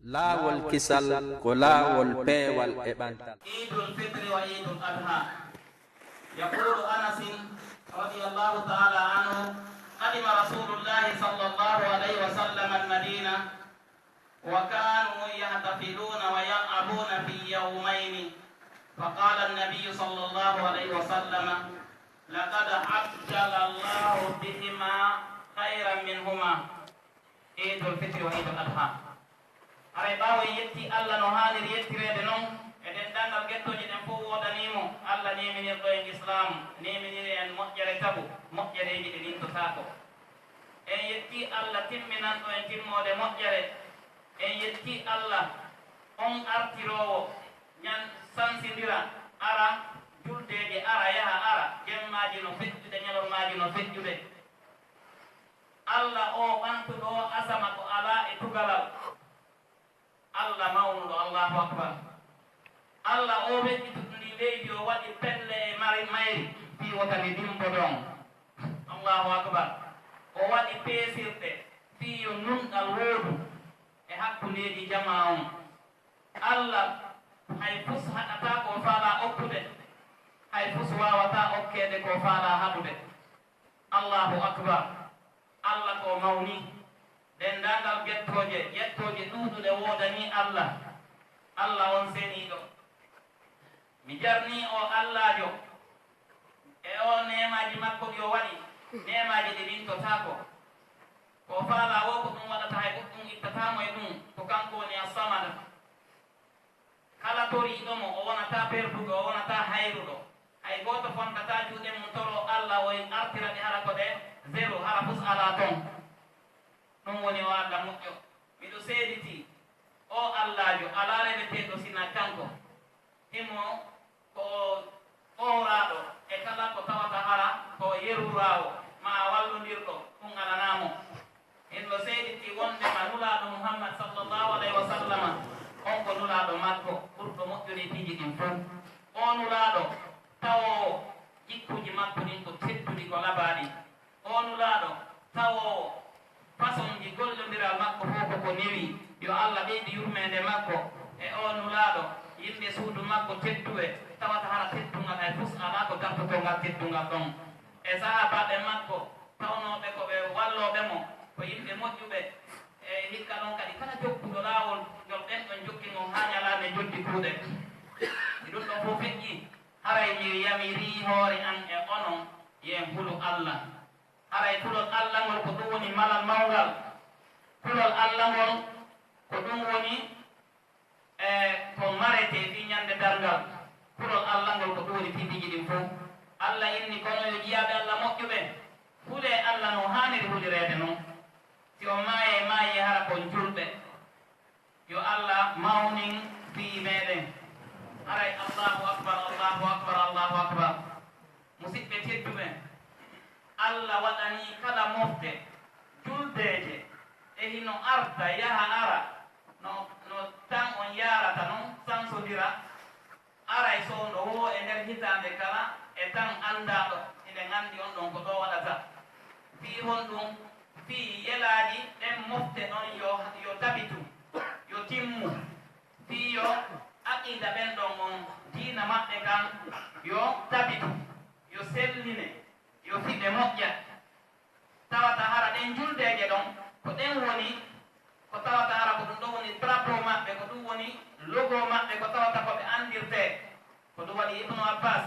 laawol kisal ko laawol peewal e ɓantal. Idul Fitri wa Idul Adha. Yaqulu Anas radiyallahu ta'ala anhu qadima Rasulullah sallallahu alaihi wasallam al-Madinah wa kanu yahtafiluna wa yal'abuna fi yawmayn. فقال النبي صلى الله عليه وسلم لقد عجل الله بهما خيرا منهما عيد الفطر وعيد الأضحى. aray ɓaawo yetti Allah no haaniri yettirede noon eɗen ɗanngal gettoje ɗen fof wodanimo Allah neminirɗo en islam neminiri en moƴƴere tabu moƴƴereji ɗe lintotako. En yetti Allah timminanɗo en timmode moƴƴere. En yetti Allah on artirowo ñan sansindira ara juldeje ara yaha ara jemmaji no feƴƴude ñalormaji no feƴƴude. Allah o ɓantuɗo asama ko ala e tugalal. Allah mawnuɗo, Allahu akbar. Allah o weƴƴituɗndi leydi o waɗi pelle e mayri fi wotani dimbo ɗon. Allahu akbar. O waɗi peesirɗe fi yo nunɗal woodu e hakkundeji jama on. Allah hay fus haɗata ko faala okkude, hay fus wawata okkede ko faala haɗude. Allahu akbar. Allah ko mawni. Dendagal yettoje ɗuɗuɗe wodani Allah. Allah on seniɗo. Mi jarni o Allahjo e o nemaji makko ɗi o waɗi, nemaji ɗi lintotako. Ko faala wo ko ɗum waɗata hay goɗɗum ittatamo e ɗum ko kanko woni as-samad. Kala toriɗomo o wonata perduɗo, o wonata hayruɗo. Hay goto fontata juuɗe mum toro Allah o artira ɗi hara ko ɗe zéro, hara fus ala ton. ɗum woni o Allah moƴƴo. Miɗo seediti o Allahjo ala reweteɗo sina kanko. Himo ko ɓowraɗo e kala ko tawata hara ko yerurawo ma wallondirɗo ɗum alanamo. En no seediti wondema nulaɗo Muhammad sallallahu alaihi wa sallama on ko nulaɗo makko ɓurɗo moƴƴude piiji ɗin fof. O nulaɗo tawowo jikkuji makko ɗin ko tedduɗi ko labaɗi. O nulaɗo tawowo façon ji gollodiral makko fof koko newi. Yo Allah ɓeydi yurmede makko e o nulaɗo. Yimɓe suudu makko tedduɓe tawata hara teddungal hay fus ala ko dartotongal teddungal ɗon. E sahabaɓe makko tawnoɓe koɓe walloɓe mo ko yimɓe moƴƴuɓe. E hikka ɗon kadi kala jokkuɗo laawol ngol ɓen ɗon jokki mo ha ñalade joddi kuuɗe. Ɗum ɗon fof feƴƴi haray mi yamiri hoore an e onon yen hulu Allah. Haray kulol Allah ngol ko ɗum woni malal mawgal. Kulol Allah ngol ko ɗum woni ko marete fi ñande dargal. Kulol Allah ngol ko ɗum woni piidiji ɗin fof. Allah inni kono yo jiyaɓe Allah moƴƴuɓe hule Allah no haniri hulirede noon. Si o maayi hara kon julɓe yo Allah mawnin fi meɗen. Haray Allahu akbar, Allahu akbar, Allahu akbar. Musidɓe tedduɓe, Allah waɗani kala mofte juldeje e hino arta yaha ara no tan on yarata noon sansodira aray sowno wo e nder hitande kala e tan andaɗo ene gandi on ɗon ko ɗo waɗata. Fi honɗum fi yelaji ɗen mofte ɗon yo tabitu yo timmu fi yo aqida ɓen ɗon on diina maɓɓe kan yo tabitu yo selline yo fiɓe moƴƴa. Tawata hara ɗen juldeje ɗon ko ɗen woni ko tawata hara ko ɗum ɗo woni drapeau maɓɓe, ko ɗum woni logo maɓɓe, ko tawata ko ɓe andirte. Ko ɗum waɗi Ibnu Abbas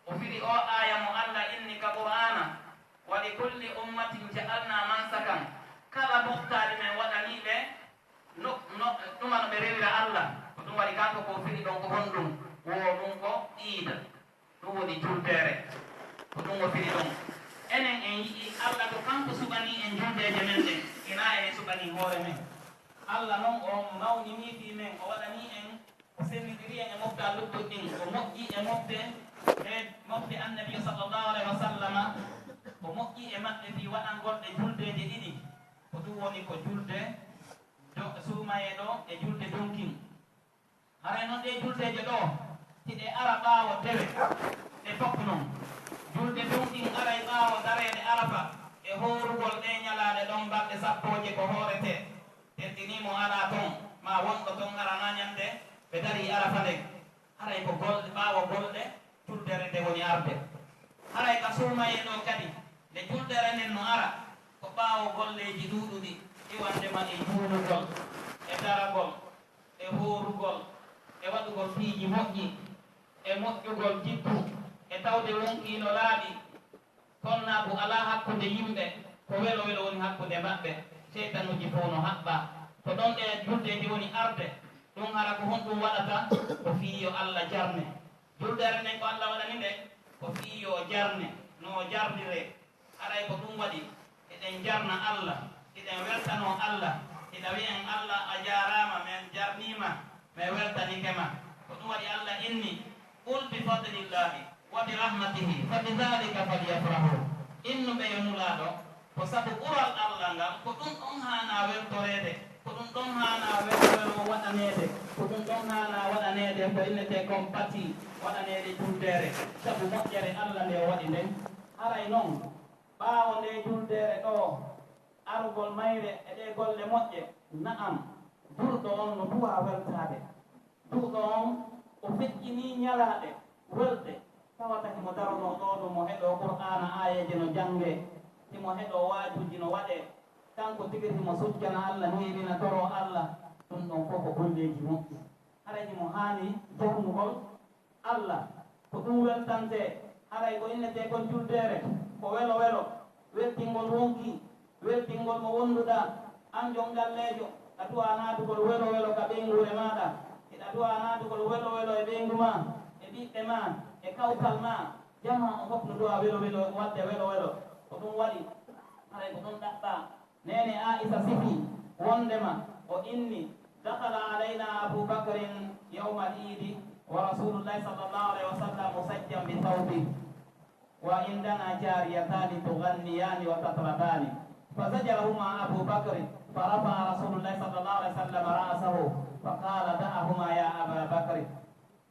o firi o aya mo Allah inni ka qur'ana wa li kulli ummatin ja'alna mansakan. Kala moftari men waɗaniɓe ɗuma no ɓe rewira Allah. Ko ɗum waɗi kanko ko firi ɗon ko honɗum wo ɗum ko iida ɗum woni juldere. Ko ɗum o firi ɗon. Enen en yiɗi Allah ko kanko suɓani en juldeje men ɗen ina enen suɓani hoore men. Allah noon o mawnini fi men o waɗani en o sennidiri en e mofte luttuɗɗin o moƴƴi e mofte annabi sallallahu alaihi wa sallama o moƴƴi e maɓɓe fi waɗangolɗe juldeje ɗiɗi. Ko ɗum woni ko julde suumayeɗo e julde donkin. Haray noon ɗe juldeje ɗo tiɗe ara ɓaawo tewe ɗe fop noon. Julde donkin aray ɓaawo dareede arafa e horugol ɗe ñalaɗe ɗon balɗe sappoje ko hoorete. Teddinimo ala ton ma wonɗo ton arana ñande ɓe dari arafa nden haray ko golɗe ɓaawo golɗe juldere nde woni arde haray ka suumaye ɗo kadi nde juldere nden no ara ko ɓaawo golleji ɗuuɗuɗi iwandema e juulugol e daragol e hoorugol e waɗugol fiiji moƴƴi e moƴƴugol jikku e tawde wonkiino laaɓi konna ko alaa hakkunde yimɓe ko welo welo woni hakkunde maɓɓe seytanuji fof no haɓɓa to ɗon ɗe juldeji woni arde ɗum hara ko honɗum waɗata ko fiiyo Allah jarne juldere nden ko Allah waɗani nde ko fiiyo jarne no jardire haray ko ɗum waɗi eɗen jarna Allah eɗen weltano Allah ina wi'en Allah a jarama men jarnima mi weltanikema ko ɗum waɗi Allah inni qul bi fadlillahi wa bi rahmatihi fa bi dhalika falyafrahu innuɓe yo nulaɗo ko sabu ɓural Allah ngal ko ɗum ɗon hana weltorede ko ɗum ɗon hana weltoreno waɗanede ko ɗum ɗon hana waɗanede ko innete kon pati waɗanede juldere sabu moƴƴere Allah nde waɗi nden haray noon ɓaawo nde juldere ɗo arugol mayre e ɗe golle moƴƴe na'am durɗo on no duwa weltade durɗo on o feƴƴini ñalaɗe welɗe tawata himo darono ɗo ɗo mo heɗo qur'ana ayeje no jange himo heɗo waajuji no waɗe kanko tigi himo succana Allah heewina toro Allah ɗum ɗon fof ko golleji moƴƴi haray himo haani jarnugol Allah ko ɗum weltante haray ko innete kon juldere ko welo welo weltingol wonki weltingol mo wonduɗa an jon gallejo a duwa naatugol welo welo ka ɓeygure maɗa eɗa duwa naatugol welo welo e ɓeygu ma e ɓiɓɓe ma e kawtal ma jama o fof no duwa welo welo wadde welo welo ko ɗum waɗi haray ko ɗum ɗaɓɓa nene Aisha sifi wondema o inni dakala alayna aboubacrin yawma al-idi wa rasulullahi sallllahu alayhi wa sallam musajjan bi thawbi wa indana jariyatani tughanniyani wa tatrabani فزجرهما أبو بكر فرفع رسول الله صلى الله عليه وسلم رأسه فقال دعهما يا أبا بكر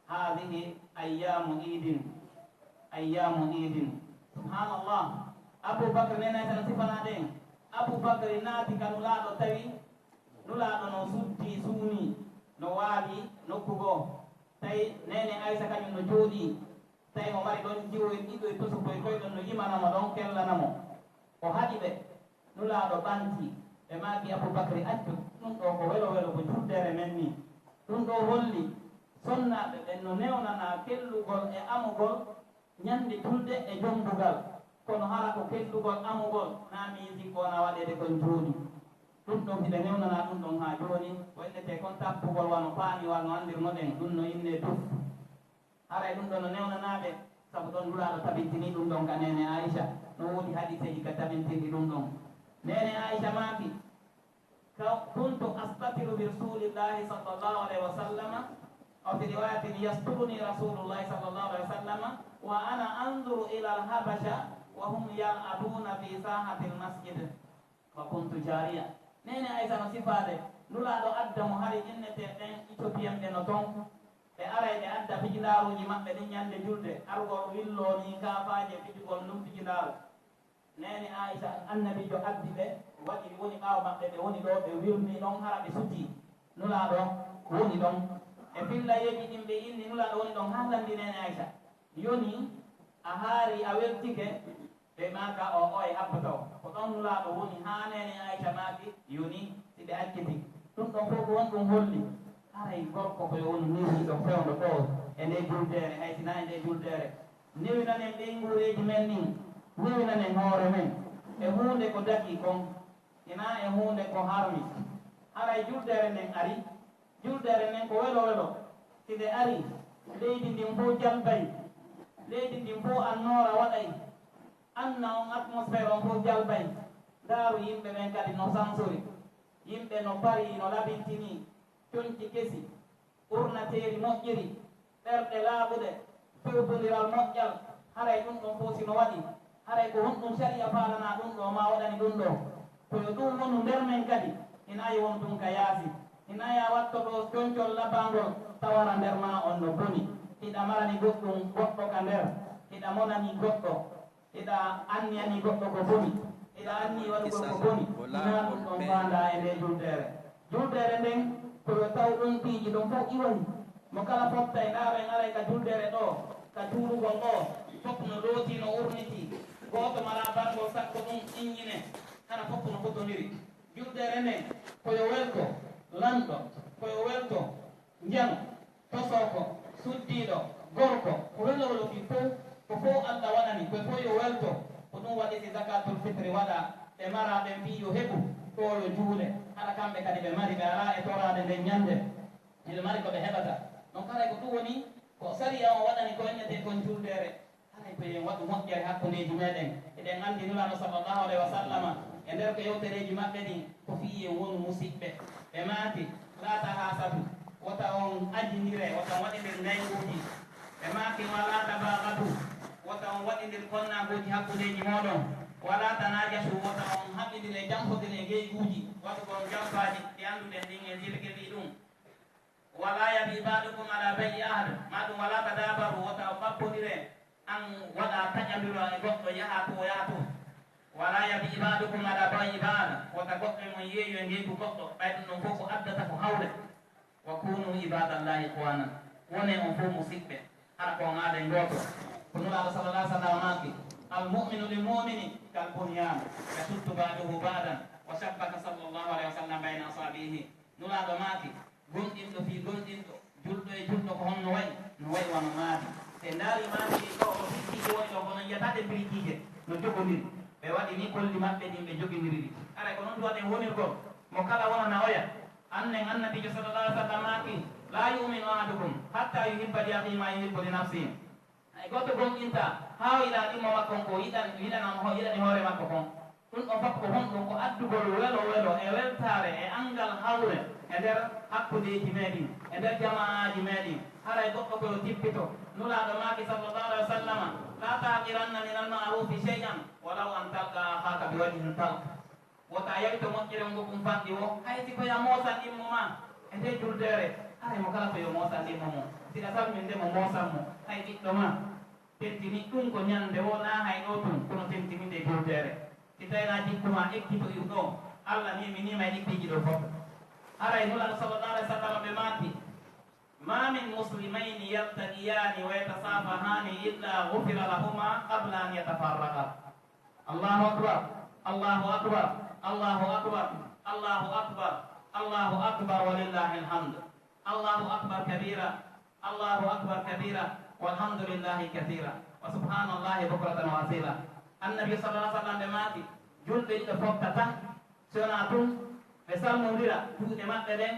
هذه أيام عيد أيام عيد سبحان الله أبو بكر نينا سنصفنا دين أبو بكر ناتي كنولاد تبي نولاد نوسوتي سوني نوالي نكوغو تاي نيني عائشة كان نجودي تاي مماري دون جيوي إيدو يتوسو كوي كوي دون نجيما نمو دون كلا نمو وهادي بي nulaaɗo ɓanti ɓe maaki aboubacry accu ɗum ɗo ko welo welo ko juddere men ni ɗum ɗo holli sonnaaɓe ɓen no newnana kellugol e amugol ñande julde e jombugal kono hara ko kellugol amugol naa musique wona waɗede kon jooni ɗum ɗon hiɓe newnana ɗum ɗon haa jooni ko innete kon tappugol wano paani wano anndirnoɗen ɗum no inne duf haray ɗum ɗo no newnanaaɓe sabu ɗon nulaaɗo tabintini ɗum ɗon ka nene Aicha no woodi hadiseji ka tabintini ɗum ɗon nene Aisha maaki kuntu astatiru bi rasulillahi sallallahu alaihi wasallama aw fi riwayatin yasturuni rasulullahi sallallahu alaihi wasallama wa ana anzuru ila al-habasha wa hum yal'abuna fi sahati al-masjid wa kuntu jariya nene Aisha no sifade nulaɗo adda mo hari innete ɗen Ethiopian ɓe no ton ɓe arayɓe adda fijilaruji maɓɓe ɗin ñande julde argol willoni kafaje fijugol ɗum fijilaru nene Aisha annabijo addi ɓe waɗi woni ɓaawo maɓɓe ɓe woni ɗo ɓe wirni ɗon hara ɓe suti nulaaɗo woni ɗon e fillayeji ɗin ɓe inni nulaaɗo woni ɗon haalandi nene Aisha yoni a haari a weltike ɓe maaka o e abboto ko ɗon nulaaɗo woni haa nene Aisha maaki yoni si ɓe acciti ɗum ɗon fof ko won ɗum holli haray gorko koye woni niwiɗo fewndo ɗo e nde juldere hay sina e nde juldere niwinanen ɓeygureji men ɗin niwinanen hoore men e hunde ko daki kon ina e hunde ko harmi haray juldere nden ari juldere nden ko welo welo side ari leydi ndin fof jalbay leydi ndin fof annora waɗay anna on atmosphére on fof jalbay ndaaru yimɓe ɓen kadi no sansori yimɓe no pari no labintini coñci kesi ɓurnateeri moƴƴiri ɗerɗe laaɓuɗe fewtodiral moƴƴal haray ɗum ɗon fof sino waɗi haray ko honɗum saria faalana ɗum ɗo ma waɗani ɗum ɗo koyo ɗum wonu nder men kadi ina ayi won ɗum ka yaasi ina aya watto ɗo coñcol labangol tawara nder ma on no boni hiɗa marani goɗɗum goɗɗo ka nder hiɗa monani goɗɗo hiɗa anniyani goɗɗo ko boni hiɗa anni waɗugol ko boni ina ɗum ɗon faanda e nde juldere juldere nden ko yo taw ɗum piiji ɗum fof iwani mo kala fotta e ɗaaren aray ka juldere ɗo ka juulugol ɗo fof no looti no urniti gooto mala bargol sakko ɗum inñine hana fof no fotondiri juldere nde koyo welto lanɗo koyo welto njano tosoko suddiɗo gorko ko wellowlo fi fof ko fof Allah waɗani koye fof yo welto ko ɗum waɗiti zakatul fitri waɗa ɓe mara ɓe mbi yo heɓu ɗo yo juule haɗa kamɓe kadi ɓe mari ɓe ala e torade nden ñande eɓe mari koɓe heɓata donc haɗa ko ɗum woni ko sariya o waɗani ko innete kon juldere haɗa koye waɗu moƴƴere hakkundeji meɗen eɗen andi nulano sallllahu alayhi wa sallama e nder ko yewtereji maɓɓe ɗin ko fiye wonu musidɓe ɓe maati laata ha sabu wota on ajidire wota on waɗidir ndayguji ɓe maaki wala tabagatu wota on waɗidir konnaguji hakkudeji moɗon wala tanajasu wota on haɓɓidire jamfodire geyguji waɗugon jampaji ɗi anduɗen ɗin e jirgeɗi ɗum wala yabi baɗukum ala bayi ahad maɗum wala tadabaru wota on ɓappodire an waɗa taƴandiro e goɗɗo yaha to yaha to wala yabi ibadukum ala bayi bada wota goɗɗo mon yeeyo e ngeygu goɗɗo ɓayɗum ɗum fof ko addata ko hawle wa kunu ibadallahi ikhwana wone on fof musidɓe hara ko ngaade ngoto ko nuraɗo sallallah sallam maki almuminu lilmumini kalbunyan yasuddu baduhu badan wa shabbaka sallllahu alayhi wa sallam bayna asabihi nuraɗo maki gonɗinɗo fi gonɗinɗo julɗo e julɗo ko honno wayi no wayi wano maadi te ndaari maadi ɗo ko fikkiji woni ɗo kono yiyataɗe birikije no jogodiri ɓe waɗi ni kolli maɓɓe ɗin ɓe joginiri ɗi aray ko noon duwaɗen wonirgol mo kala wonana oya annen annabijo sallallah alih w sallam maki la yuminu ahadukum hatta yuhibba li akhi ma yuhibbu li nafsihi ay goto gonɗinta ha yiɗa ɗimmo makkon ko yiɗani hoore makko kon ɗum ɗo fof ko honɗum ko addugol welo e weltare e angal hawre e nder hakkudeji meɗin e nder jama'aji meɗin haray goɗɗo koyo tippito nulaɗo maki sallallah alih wa sallama la taqiranna min almarufi shay'an walaw an talqa akhaka bi wajhin talq wota yawi to moƴƴere ngo ɗum fanɗi o hayti koya moosan ɗimmo ma e nde juldere haray mo kala koyo moosan ɗimmo mo siɗa salmin nde mo moosan mo hay ɓiɗɗo ma tentini ɗum ko ñande o na hay ɗo tum kono tentini nde juldere si tawina jikkuma ekkito iw ɗo Allah ni mi nima e ɗiɓɓiji ɗo fof haray nulaɗo sallallah alih w sallam ɓe maati ma min muslimayni yaltaqiyani wa yatasafahani illa gufira lahuma qabla an yatafarraqa allahu akbar allahu akbar allahu akbar allahu akbar allahu akbar walillahi alhamd allahu akbar kabira walhamdulillahi kathira wa subhanallahi bukratan wa asila annabi sallallahu alaihi wasallam ɓe maati julɓe ɗiɗo foftata sona tun ɓe salmodira juuɗe maɓɓe ɗen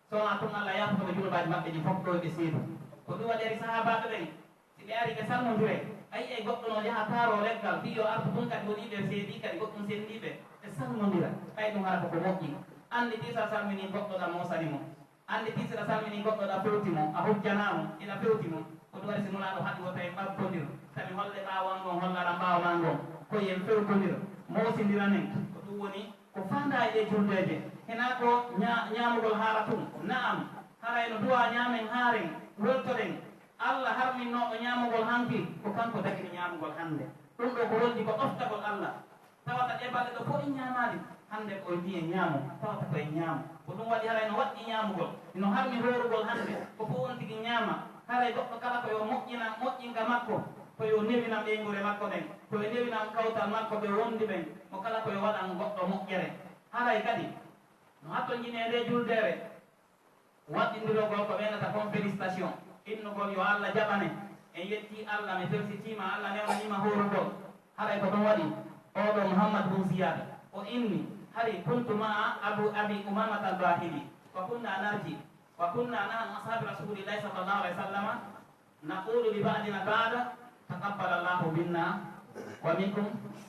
sona tun Allah yafotoɓe junubaji maɓɓe ɗi fof ɗo ɓe seedu ko ɗum waɗeri sahabaɓe ɓen si ɓe ari ɓe salmodire ayi e goɗɗo no yaha taaro leggal fi yo artu ɗum kadi woniɓe seedi kadi goɗɗum sendiɓe ɓe salmodira ɓay ɗum hara koko moƴƴi andi ti sa salmini goɗɗo ɗa mosani mo andi ti siɗa salmini goɗɗo ɗa fewti mo a hujjanamo ina fewti mo ko ɗum waɗi si nulaɗo haɗi wo tawi ɓabbodir tawi holle ɓawan gon hollara mbawa ma gon koyen fewtodir mosindira nen ko ɗum woni ko fanda e ɗe juldeje hena ko ñamugol haara tum naam haray no duwa ñamen haaren weltoɗen Allah harminnoɗo ñamugol hanki ko kanko dagini ñamugol hande ɗum ɗo ko woldi ko ɗoftagol Allah tawata ɗe balɗe ɗo fof i ñamali hande koye mbiye ñaamo tawata koye ñaamo ko ɗum waɗi haray no waɗɗi ñamugol no harmi horugol hande ko fof on tigi ñaama haray goɗɗo kala koyo moƴƴinga makko koyo newinam ɓeygure makko ɗen koyo newinam kawtal makko ɓe wondi ɓen mo kala koyo waɗan goɗɗo moƴƴere haray kadi no hatto jine nde juldere waɗɗindirogol ko ɓenata kon félicitation innugol yo Allah jaɓane en yetti Allah mi felsitima Allah newnanima horugol haray ko ɗum waɗi oɗo Mouhammad bun Ziyad o inni hari kuntu maa abi umamata albahili wa kunna narji wa kunna nahnu ashabi rasulillahi sallallahu alaihi wasallam naqulu li ba'dina ba'da taqabbala Allahu minna wa minkum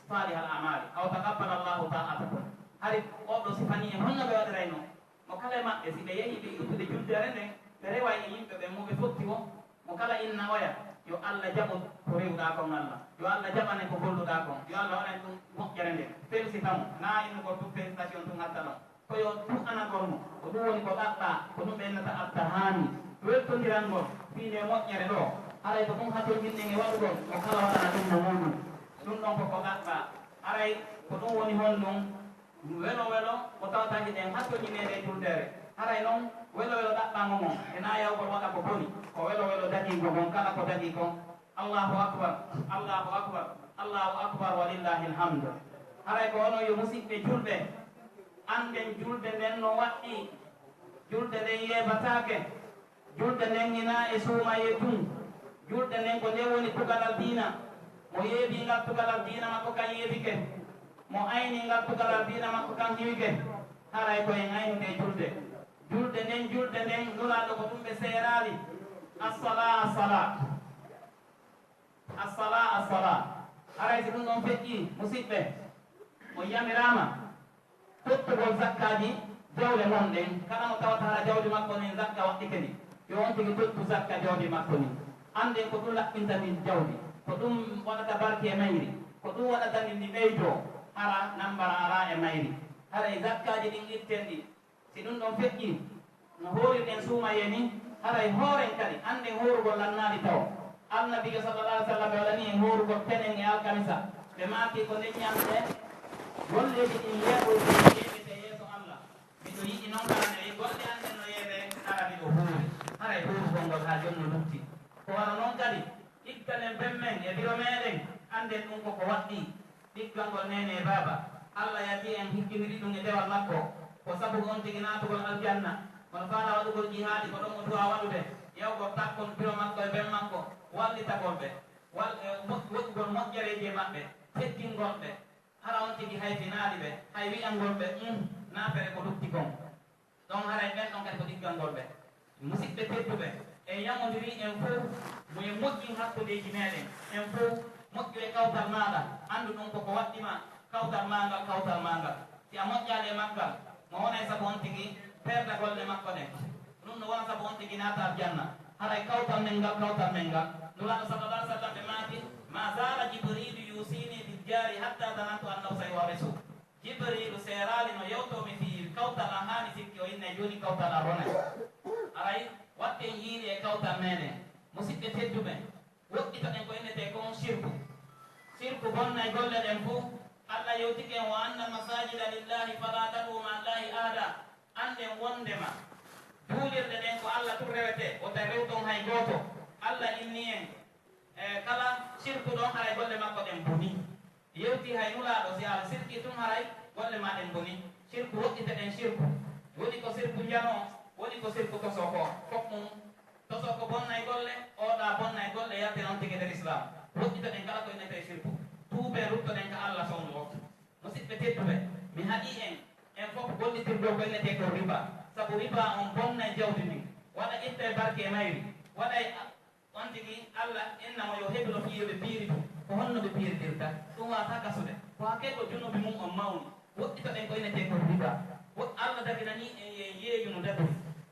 salih al a'mal aw taqabbala Allahu ta'atakum hari oɗo sifani en honno ɓe waɗirayno mo kala e maɓɓe si ɓe yehi ɓe ittude juldere nden ɓe rewa e yimɓe ɓe mo ɓe fotti o mo kala inna oya yo Allah jaɓu ko rewɗa kon Allah yo Allah jaɓane ko golluɗa kon yo Allah waɗane ɗum moƴƴere nde félicitamo na innugol ɗum félicitation ɗum hatta ɗon koyo tu'anagol mo ko ɗum woni ko ɗaɗɗa ko ɗum ɓennata attahani weltodirangol fiine moƴƴere ɗo haray ko ɗum hattojinɗen e waɗugol mo kala waɗana ɗum no muɗum ɗum ɗon koko ɗaɗɗa haray ko ɗum woni honɗum welo ko tawataji ɗen hattojinede juldere haray noon welo welo ɗaɓɓamo mo ena yawgol waɗa ko boni ko welo welo dagigo gon kala ko dagi kon. Allahu akbar, Allahu akbar, Allahu akbar, walillahi alhamdu. Haray ko ono yo musidɓe julɓe anden julde nden no waɗɗi, julde nden yebatake, julde nden hina e suumaye tun, julde nden ko nde woni tugalal diina. Mo yeebi ngal tugalal diina makko kan yeebike, mo ayni ngal tugalal diina makko kan hiwike. Haray ko en aynude julde, julde nden nulaɗo ko ɗum ɓe seerali. Assala assala, assala assala. Haray si ɗum ɗon feƴƴi musidɓe, mo yamirama tottugol zakkaji jawle mon ɗen, kala mo tawata hara jawdi makko nin zakka waɗɗike ni, yo on tigi tottu zakka jawdi makko ni. Anden ko ɗum laɓɓinta min jawdi, ko ɗum waɗata barke e mayri, ko ɗum waɗata min ndi ɓeydo hara nambara ala e mayri. Haray zakkaji ɗin irten ɗi si ɗum ɗon feƴƴi no hooriɗen suumaye ni, haray hooren kadi anden horugol lannaɗi taw. Annabijo sallallahu alaihi wa sallam ɓe waɗani en horugol tenen e alkamisa, ɓe maaki ko nden ñamde golleji ɗin yeɓoyde yeɓete yeeso Allah. Miɗo yiɗi noon kala ne golle anden no yeeɓe ara miɗo huuri. Haray huurugol ngol ha joni no lufti. Ko wano noon kadi ɗigganen bemmen e biro meɗen anden ɗum koko waɗɗi. Ɗiggal ngol nene e baaba, Allah yati en hikkidiri ɗum e dewal makko ko sabu on tigi natugol aljanna. Kono faala waɗugol jihaadi ko ɗon o duwa waɗude, yawgol takkon biro makko e ben makko, wallitagol ɓe, woɗɗugol moƴƴereji e maɓɓe, tekkingol ɓe. Hara on tigi hay finaali ɓe, hay wi'angol ɓe naafere ko lutti kon. Ɗon haray ɓen ɗon kadi ko ɗiggalngol ɓe. Musidɓe tedduɓe, en yamodiri en fof moye moƴƴin hakkudeji meɗen, en fof moƴƴu e kawtal maɗa, andu ɗum koko waɗɗima kawtal magal. Si a moƴƴali e maggal, mo wona e sabu on tigi perda golle makko ɗen, ɗum no wona sabu on tigi naata aljanna. Haray kawtal men ngal nulaɗo sallallahu alaihi wa sallam ɓe maati ma zala jibrilu yusini bil jari hatta danantu annahu sayuwarrisu. Jibrilu seerali no yewtomi fi kawtal a hani sikki o inne joni kawtal a ronay. Aray watten yiiri e kawtal meɗen. Musidɓe tedduɓe, woɗɗitoɗen ko innete kon sirku bonnay golle ɗen fof. Allah yewtike wa anna masajida lillahi fala tad'u ma allahi ahada. Anden wondema duulirde ɗen ko Allah tun rewete, wota rewton hay goto. Allah inni en kala sirku ɗon haray golle makko ɗen boni. Yewti hay nulaɗo si Allah sirki tun haray golle ma ɗen boni. Sirku woɗɗiteɗen sirku, woni ko sirku njano, woni ko sirku tosoko. Fof mum tosoko bonnay golle, oɗa bonnay golle yalti noon tigi nder islam. Woɗɗitoɗen kala ko innete sirku, tuube ruttoɗen ka Allah sowno. Musidɓe tedduɓe, mi haɗi en fof gollitirɗo ko innete ko riba. Sabu riba on bonnay jawdi ndin, waɗa itte barke mayri, waɗay on tigi Allah innamo yo heɓi no fiyoɓe piiri ɗum ko honno ɓe piiridirta. Ɗum wata kasude ko hakke ko junubi mum on mawni. Woɗɗitoɗen ko innete ko riba. Allah daginani en yeeyu no dabri,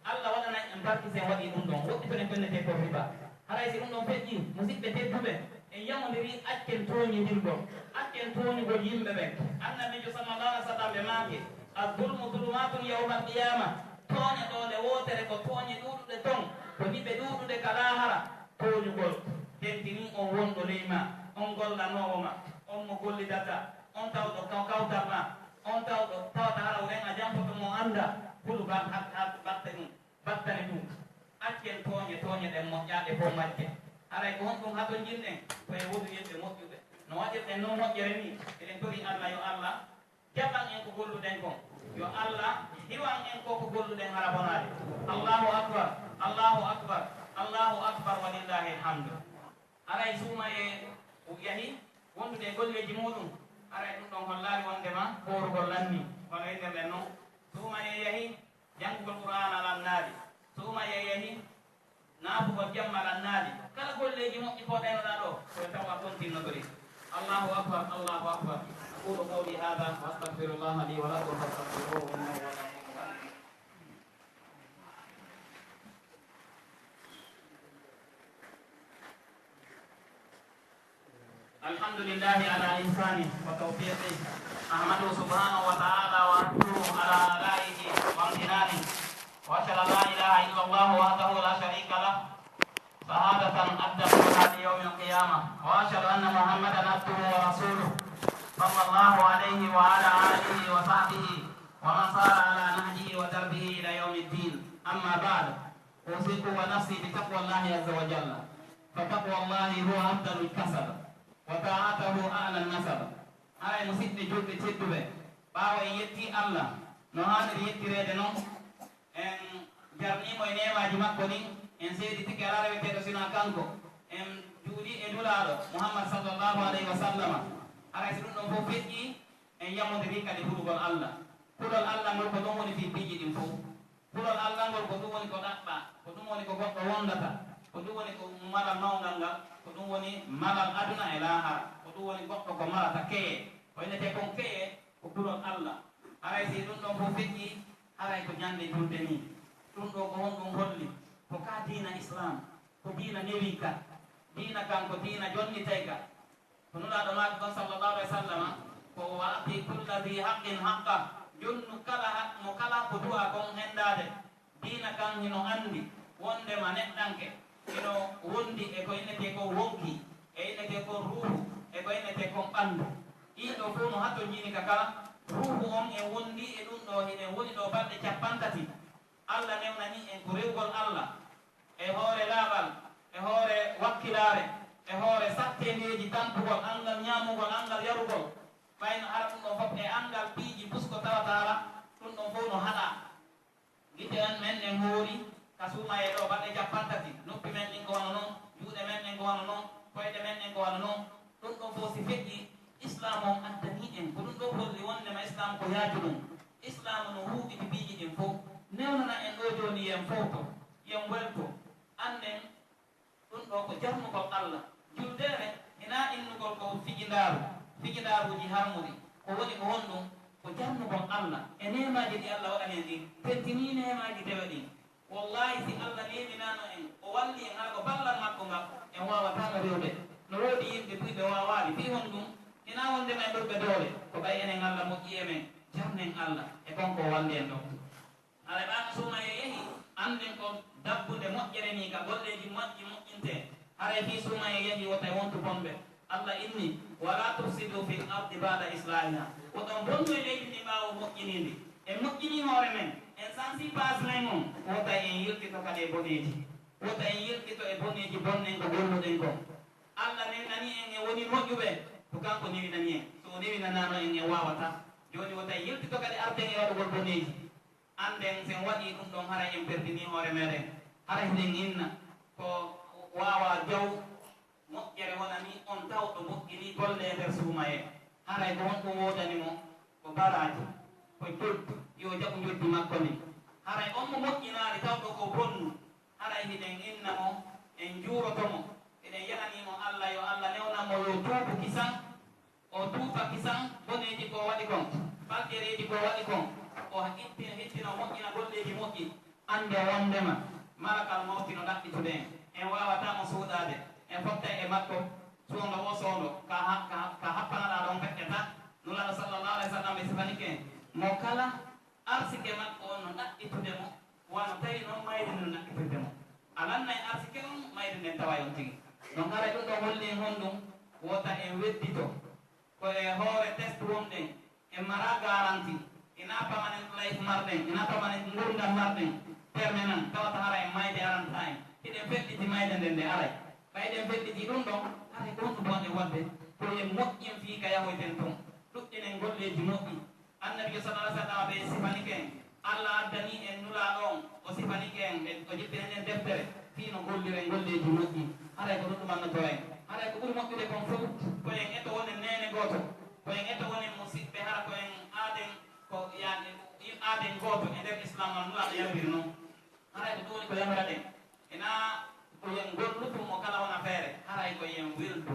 Allah waɗana en barki sen waɗi ɗum ɗon. Woɗɗitoɗen ko innete ko riba. Haray si ɗum ɗon feƴƴi, musidɓe tedduɓe, en yamodiri accen toñidirgol, accen toñugol yimɓe ɓen. Annabijo sallallahu alaihi wa sallam ɓe maaki az-zulmu zulumatun yawma al-qiyama. Tooñe ɗole wotere ko tooñe ɗuɗuɗe ton, ko niɓe ɗuɗuɗe ka lahara. Toñugol tentini on wonɗo ley ma, on gollanowo ma, on mo gollidata, on tawɗo kawtal ma, on tawɗo tawata hara wuren a jamfoto mo anda hulu battani ɗum. Accen tooñe ɗen moƴƴaɗe fof majje. Haray ko honɗum hato jinɗen koye wodu yimɓe moƴƴuɓe. No waɗirɗen noon moƴƴere ni, eɗen tori Allah yo Allah jaɓan en ko golluɗen kon, yo Allah hiwan en ko golluɗen hara bonade. Allahu akbar, Allahu akbar, Allahu akbar, walillahi alhamdu. Haray suuma e yahi wondude e golleji muɗum. Haray ɗum ɗon hollali wondema horugol lanni kono inderɗen noon. Suuma e yahi janngugol qur'ana lannaɗi, suuma e yahi naafugol jamma lannaɗi. Kala golleji moƴƴi ko ɗenoɗa ɗo koye taw a continnotori. Allahu akbar, Allahu akbar. Aqulu qawli hadha wa astaghfirullah li wa lakum fastaghfiruhu innahu huwal ghafurur rahim. Alhamdulillahi ala ihsani wa tawfiqi. Ahmadu subhanahu wa ta'ala wa ashkuru ala alaihi wa amtinani. Wa ashhadu an la ilaha illallah wahdahu la sharika lah. Shahadatan addaha li yaumil qiyamah. Wa ashhadu anna Muhammadan abduhu wa rasuluh. Sallallahu alaihi wa ala alihi wa sahbihi wa man sara ala nahjihi wa darbihi ila yaumiddin. أما بعد أوصيكم ونفسي بتقوى الله عز وجل فتقوى الله هو أفضل الكسب وطاعته أعلى النسب هاي مسيد جود تدبه باو يتي الله نهان يتي ردنو en jarnimo e nemaji makko ni en seedi tiki arare weteɗo sina kanko en juuɗi e nulaɗo Muhammad sallllahu alayhi wa sallama aray so ɗum ɗon fof feƴƴi en yammodiri kadi huɗugol Allah kulol Allah ngol ko ɗum woni fi piiji ɗin fof kulol Allah ngol ko ɗum woni ko ɗaɓɓa ko ɗum woni ko goɗɗo wondata ko ɗum woni ko malal mawngal ngal ko ɗum woni malal aduna e lahara ko ɗum woni goɗɗo ko marata keye ko innete kon keye ko kulol Allah aray si ɗum ɗon fof feƴƴi aray ko ñande julde ni ɗum ɗo ko honɗum holli ko ka diina islam ko diina newi ka diina kan ko diina jonnitay ka ko nulaɗo maaki kon sallllahu alih wa sallama ko waati kulla di haqqin haqqa jonnu kala mo kala ko du'a kon hendade diina kan hino andi wondema neɗɗanke hino wondi e ko innete ko wonki e innete ko ruhu e ko innete kon ɓandu ɗiɗo fof no hatto jini ka kala ruhu on en wondi e ɗum ɗo hiɗen woni ɗo balɗe capantati Allah newnani en ko rewgol Allah e hoore laaɓal e hoore wakkilare e hoore sattendeji tampugol angal ñamugol angal yarugol ɓayno ara ɗum ɗon fof e angal piiji pusko tawatara ɗum ɗon fof no haɗa gite en men en hoori ka suuma e ɗo balɗe capantati noppi men ɗin ko wano noon juuɗe men ɗen ko wano noon koyɗe men ɗen ko wano noon ɗum ɗon fof si feƴƴi islam on addani en ko ɗum ɗo holli wondema islam ko yaaju ɗum islam no huuɗiti piiji ɗin fof newnana en ɗo joni yen fowto yen welto anden ɗum ɗo ko jarnugol Allah juldere ina innugol ko fijindaruji harmuri ko woni ko honɗum ko jarnugol Allah e nemaji ɗi Allah waɗani en ɗin teddini nemaji dewe ɗin wallahi si Allah neminano en o walli en haa ko ballal makko ngal en wawatano rewde no woodi yimɓe ɓuyɓe wawaɓe fi honɗum ina wondema e ɓurɓe doole ko ɓay enen Allah moƴƴi e men jarnen Allah e konko walli en ɗo ala ɓaaka suuma e yehi anden ko dabbude moƴƴere ni ka golleji moƴƴi moƴƴinte haray fi suuma e yehi wota e wontu bonɓe Allah inni wala tufsidu fil ardi bada islahiha woɗon bonnu e leydi ndi ɓaawo moƴƴinindi en moƴƴini hoore men en sansi paslen on wota en yirtito kadi e boneji wota en yirtito e boneji bonɗen ko golluɗen kon Allah nennani en e woni moƴƴuɓe ko kanko newinani en so o newinanano en en wawata joni wota en yirtito kadi arden e waɗugol boneji anden sen waɗi ɗum ɗon haray en perdini hoore meɗen haray hiɗen inna ko wawa jaw moƴƴere wonani on tawɗo moƴƴini golle e nder suuma e haray ko wonɗum wodanimo ko baraji ko joddu yo jaɓu joddi makko ni haray on mo moƴƴinaari tawɗo ko bonnu haray hiɗen inna mo en juurotomo eɗen yahanimo Allah yo Allah newnamo yo tuubu kisan o tuuba kisan boneji ko waɗi kon falƴereji ko waɗi kon o hittina moƴƴina golleji moƴƴi ande wondema malakal mawti no ɗaɓɓitude en wawatamo suuɗade en fotta e makko suundo o soondo ka happanaɗa ɗon feƴƴata nulaɗo sallllahu alih w sallam ɓe sifanike mo kala arsike makko on no ɗaɓɓitude mo wano tawi noon mayri no ɗaɓɓitirde mo alannay arsike on mayri nden tawa on tigi donc haray ɗum ɗo holli honɗum wota en weddito ko e hoore test wonɗen en mara garanti ina pamanen life marɗen ina pamanen gurdam marɗen permanent tawata hara en mayde aranta en hiɗen feɗɗiti mayde nden nde aray ɓayɗen feɗɗiti ɗum ɗon haray ko honɗum bonɗe wadde ko en moƴƴin fii ka yahoyten toon ɗuɗɗinen golleji moƴƴi annabijo sallah alih sallam ɓe sifanike en Allah addani en nulaɗo on o sifanike en o jippinen deftere fii no golliren golleji moƴƴi haray ko ɗum ɗumannoto en haray ko ɓuri moƴƴude kon fof koyen eto wonen nene goto koyen eto wonen musidɓe hara koyen aaden ko yaade aaden goto e nder islam on nulaɗo yambiri noon haray ko ɗum woni ko yamira ɗen ena koyen gollutu mo kala wona feere haray koyen wildu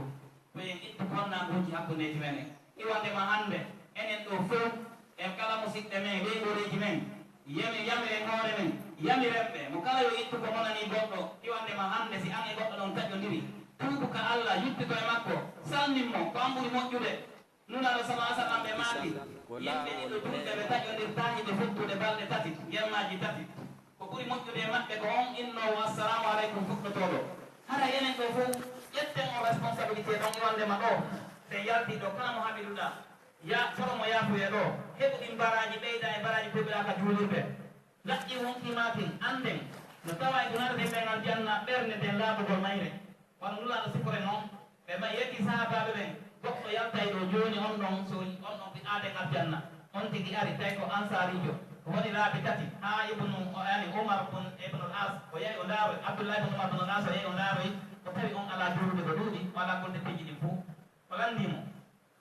koyen ittu konnaguji hakkundeji men iwandema hande enen ɗo fof en kala musidɓe men leygoreji men yamiren hoore men yamirenɓe mo kala yo ittu ko monani goɗɗo iwandema hande si an e goɗɗo ɗon taƴƴodiri tuubu ka Allah yuttito e makko salninmo ko an ɓuri moƴƴude nulaɗo sallah sallam ɓe maati yimɓe ɗiɗo julɓe ɓe taƴƴodirtahi ɓe fottude balɗe tati yemmaji tati ko ɓuri moƴƴude e maɓɓe ko on innowo assalamu aleykum fuɗɗotoɗo hara enen ɗo fof ƴetten o responsabilité ɗon iwandema ɗo sen yalti ɗo kala mo haɓiruɗa ya soromo yaafuye ɗo heɓu ɗin baraji ɓeyda e baraji poɓiraka juulirɓe laƴƴi wonkimatin anden no tawa e dunarde ɓen aljanna ɓernde nden laaɓugol mayre wano nulaɗo sifore noon ɓe ma yetti sahabaɓe ɓen goɗɗo yaltay ɗo joni on ɗon so on ɗon ɓi aaden aljanna on tigi ari tawi ko ansarijo ko woni laabi tati ha ibnu yani oumar ibnul as o yehi o ndaaroy abdoullah ibnu oumar ibnul as o yehi o ndaaroy o tawi on ala durude ko ɗuuɗi o ala golde peji ɗin fo o landimo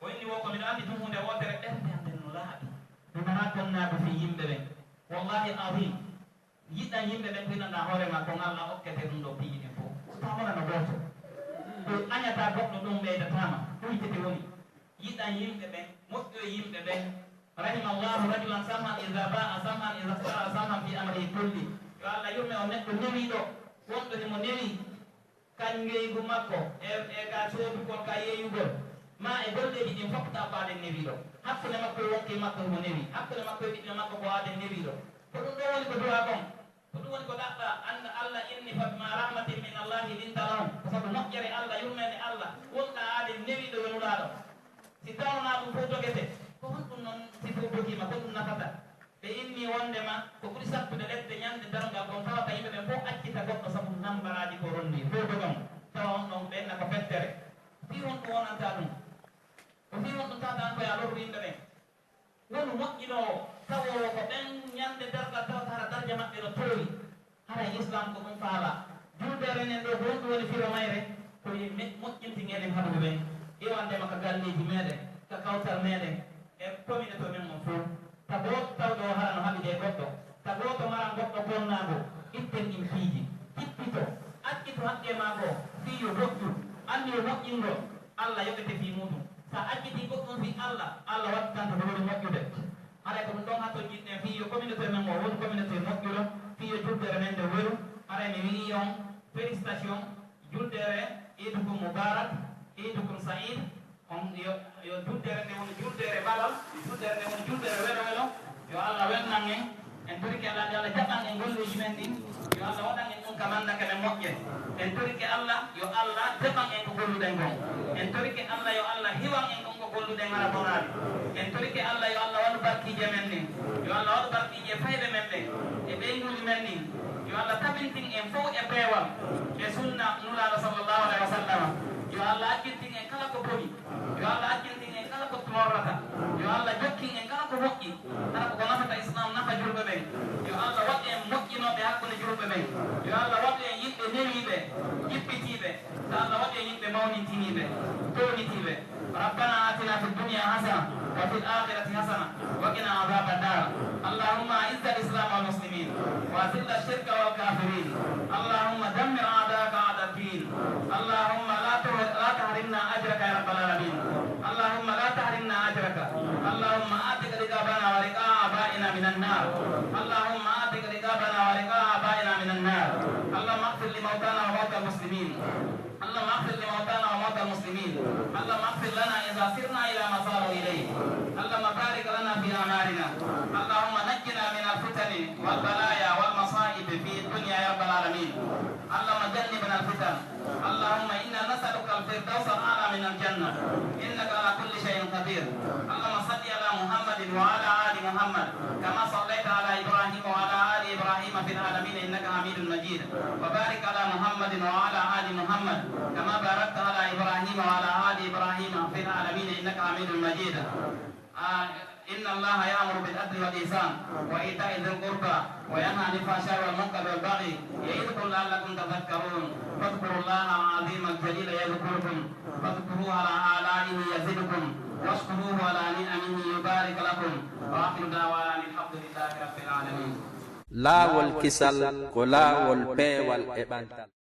o inni wo ko miɗo andi tum hunde wotere ɓerde anden no laaɓi ɗumana konnaɓe fi yimɓe ɓen wallahi adim yiɗɗa yimɓe ɓen pinanɗa hoore ma kon allah okkete ɗum ɗo piiji ɗin fof so tawona no gooto ɗo añata goɗɗo ɗum ɓeydatama ɗuytete woni yiɗɗa yimɓe ɓen moƴƴo e yimɓe ɓen rahimallahu rajulan samhan ida ba'a samhan ida stara samhan fi amrihi kulli yo allah yurme o neɗɗo newiɗo wonɗo himo newi kanngeygu makko e ga soodugol ka yeeyugol ma e golleji ɗin fokkta baaden newiɗo hakkude makko e wonke makko himo newi hakkude makko e ɓiɓɓe makko ko waaden newiɗo ko ɗum ɗo woni ko duwa kon ko ɗum woni ko ɗaɓɓa anda allah inni fa bima rahmatin min allahi linta lahum ko sabu moƴƴere allah yurmede allah wonɗa aaden newiɗo wenulaɗo si tawnona ɗum fof jogete ko hon ɗum noon si fof jogima ko ɗum nafata ɓe inni wondema ko ɓuri sappude leɗɗe ñande dargal kon tawata yimɓe ɓen fof accita goɗɗo sabu nambaraji ko rondi fof jogam tawa on ɗon ɓenna ko fettere fi won ɗum wonanta ɗum o fi won ɗum tawatan koye a lorru yimɓe ɓen wonu moƴƴinowo tawowo ko ɓen ñande dargal tawata hara darja maɓɓe no towi haray islam ko ɗum faala juldere nen ɗo ko wonɗum woni firo mayre koye moƴƴintiŋeɗen haɗuɓe ɓen iwandema ka galleji meɗen ka kawtal meɗen e commune to men on fof tago tawɗo o hara no haɗide goɗɗo tago to mara goɗɗo bonnago itten ɗin piiji hippito accito haqqe maako fiyo moƴƴu andi o moƴƴingo allah yoɓete fi muɗum sa acciti goɗɗum fi allah allah wattanta ko woni moƴƴude haɗa ko ɗum ɗon hatto jiɗɗen fiyo communauté men o woni communauté moƴƴuɗo fiyo juldere men nde weru haɗa mi wii on félicitation juldere idukum moubarak idukum saïd on yo juldere nde woni juldere ɓalal juldere nde woni juldere welo welo yo allah welnan en en torike allah nde allah jaɓan en golleji men ɗin yo allah waɗan en ɗum ka mandake men moƴƴe en torike allah yo allah jaɓan en ko golluɗen gon en torike allah yo allah hiwan en ɗon ko golluɗen hara bonaɗi en torike allah yo allah waɗu barkije men ɗin yo allah waɗu barkije fayɓe men ɓen e ɓeyguji men ɗin yo allah tabintin en fof e peewal e sunna nulaɗo sallllahu alayhi wa sallam yo allah accirtin en kala ko boni yo allah accirtin en kala ko torrata yo allah jokkin en kala ko moƴƴi hara koko nafata islam nafa julɓe ɓen yo allah waɗ en moƴƴinoɓe hakkude julɓe ɓen yo allah waɗ en yimɓe newiɓe jippitiɓe so allah waɗ en yimɓe mawnintiniɓe toñitiɓe rabbana atina fi dunia hasana wa fi l'akhirati hasana wa qina adaba النار اللهم اعز الاسلام والمسلمين واذل الشرك والكافرين اللهم دمر اعداءك اعداء الدين اللهم لا تحرمنا اجرك يا رب العالمين اللهم لا تحرمنا اجرك اللهم اعتق رقابنا ورقاب ابائنا من النار اللهم اعتق رقابنا ورقاب ابائنا من النار اللهم اغفر لموتانا وموتى المسلمين اللهم اغفر لموتانا وموتى المسلمين اللهم اغفر لنا اذا سرنا الى ما صاروا اليه اللهم بارك لنا في اعمالنا اللهم نجنا من الفتن والبلايا والمصائب في الدنيا يا رب العالمين اللهم جنبنا الفتن اللهم انا نسالك الفردوس الاعلى من الجنه انك على كل شيء قدير اللهم صل على محمد وعلى ال محمد كما صليت على ابراهيم وعلى ال ابراهيم في العالمين انك حميد مجيد وبارك على محمد وعلى ال محمد كما باركت على ابراهيم وعلى ال ابراهيم في العالمين انك حميد مجيد إن الله يأمر بالعدل والإحسان وإيتاء ذي القربى وينهى عن الفحشاء والمنكر والبغي يعظكم لعلكم تذكرون فاذكروا الله العظيم الجليل يذكركم فاذكروه على آلائه يزدكم واشكروه على نعمه يبارك لكم وآخر دعوانا الحمد لله رب العالمين لا والكسل كلا والبي والإبانتال